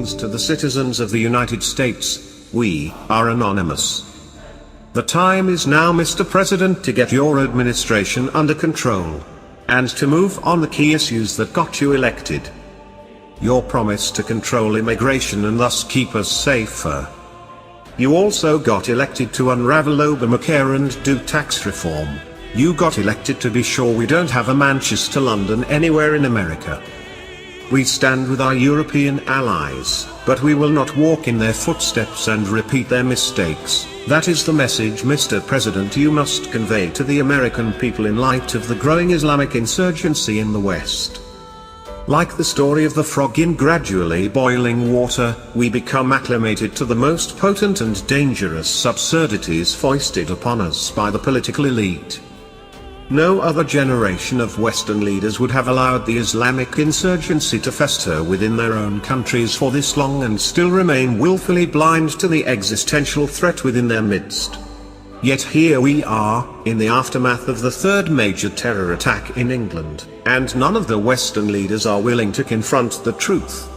means to the citizens of the United States, we are anonymous. The time is now, Mr. President, to get your administration under control, and to move on the key issues that got you elected. Your promise to control immigration and thus keep us safer. You also got elected to unravel Obamacare and do tax reform. You got elected to be sure we don't have a Manchester London anywhere in America. We stand with our European allies, but we will not walk in their footsteps and repeat their mistakes. That is the message, Mr. President, you must convey to the American people in light of the growing Islamic insurgency in the West. Like the story of the frog in gradually boiling water, we become acclimated to the most potent and dangerous absurdities foisted upon us by the political elite. No other generation of Western leaders would have allowed the Islamic insurgency to fester within their own countries for this long and still remain willfully blind to the existential threat within their midst. Yet here we are, in the aftermath of the third major terror attack in England, and none of the Western leaders are willing to confront the truth.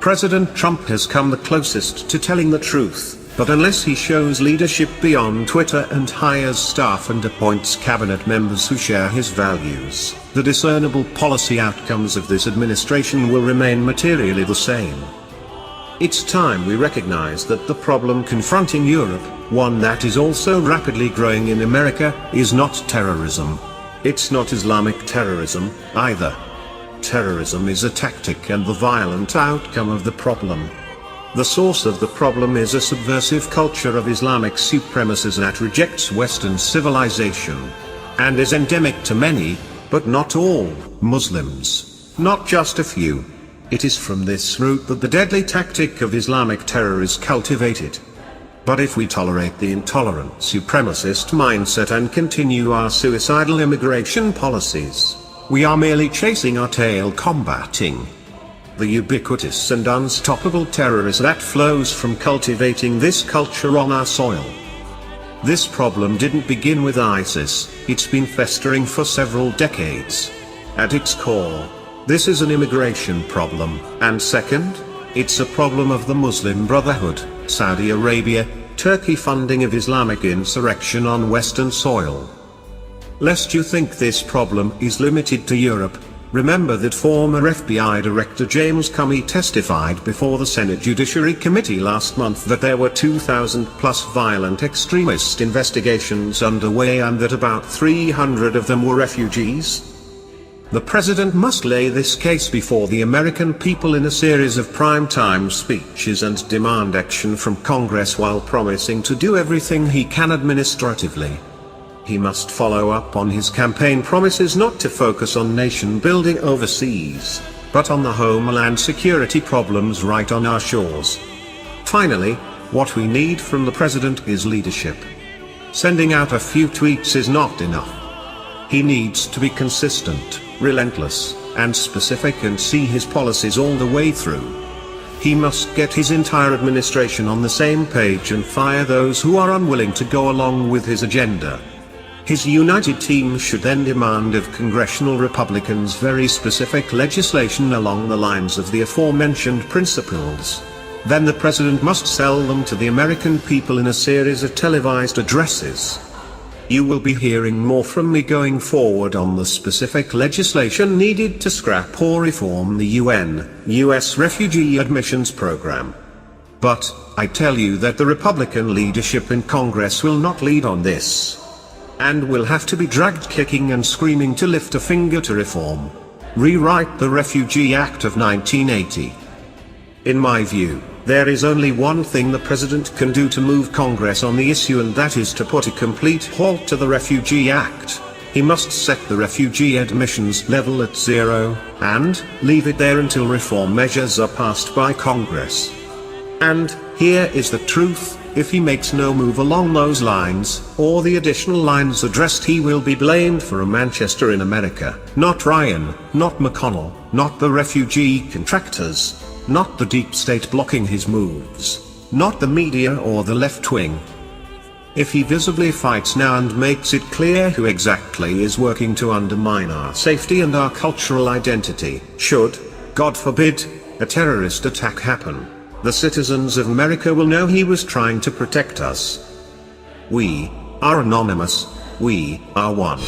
President Trump has come the closest to telling the truth. But unless he shows leadership beyond Twitter and hires staff and appoints cabinet members who share his values, the discernible policy outcomes of this administration will remain materially the same. It's time we recognize that the problem confronting Europe, one that is also rapidly growing in America, is not terrorism. It's not Islamic terrorism, either. Terrorism is a tactic and the violent outcome of the problem. The source of the problem is a subversive culture of Islamic supremacy that rejects Western civilization, and is endemic to many, but not all, Muslims, not just a few. It is from this root that the deadly tactic of Islamic terror is cultivated. But if we tolerate the intolerant supremacist mindset and continue our suicidal immigration policies, we are merely chasing our tail, combating the ubiquitous and unstoppable terror that flows from cultivating this culture on our soil. This problem didn't begin with ISIS, it's been festering for several decades. At its core, this is an immigration problem, and second, it's a problem of the Muslim Brotherhood, Saudi Arabia, Turkey funding of Islamic insurrection on Western soil. Lest you think this problem is limited to Europe, remember that former FBI Director James Comey testified before the Senate Judiciary Committee last month that there were 2,000 plus violent extremist investigations underway and that about 300 of them were refugees. The President must lay this case before the American people in a series of prime-time speeches and demand action from Congress while promising to do everything he can administratively. He must follow up on his campaign promises not to focus on nation building overseas, but on the homeland security problems right on our shores. Finally, what we need from the President is leadership. Sending out a few tweets is not enough. He needs to be consistent, relentless, and specific and see his policies all the way through. He must get his entire administration on the same page and fire those who are unwilling to go along with his agenda. His united team should then demand of congressional Republicans very specific legislation along the lines of the aforementioned principles. Then the President must sell them to the American people in a series of televised addresses. You will be hearing more from me going forward on the specific legislation needed to scrap or reform the U.S. refugee admissions program. But, I tell you that the Republican leadership in Congress will not lead on this, and will have to be dragged kicking and screaming to lift a finger to reform. Rewrite the Refugee Act of 1980. In my view, there is only one thing the President can do to move Congress on the issue, and that is to put a complete halt to the Refugee Act. He must set the refugee admissions level at 0, and leave it there until reform measures are passed by Congress. And here is the truth. If he makes no move along those lines, or the additional lines addressed, he will be blamed for a Manchester in America. Not Ryan, not McConnell, not the refugee contractors, not the deep state blocking his moves, not the media or the left wing. If he visibly fights now and makes it clear who exactly is working to undermine our safety and our cultural identity, should, God forbid, a terrorist attack happen, the citizens of America will know he was trying to protect us. We are anonymous, we are one.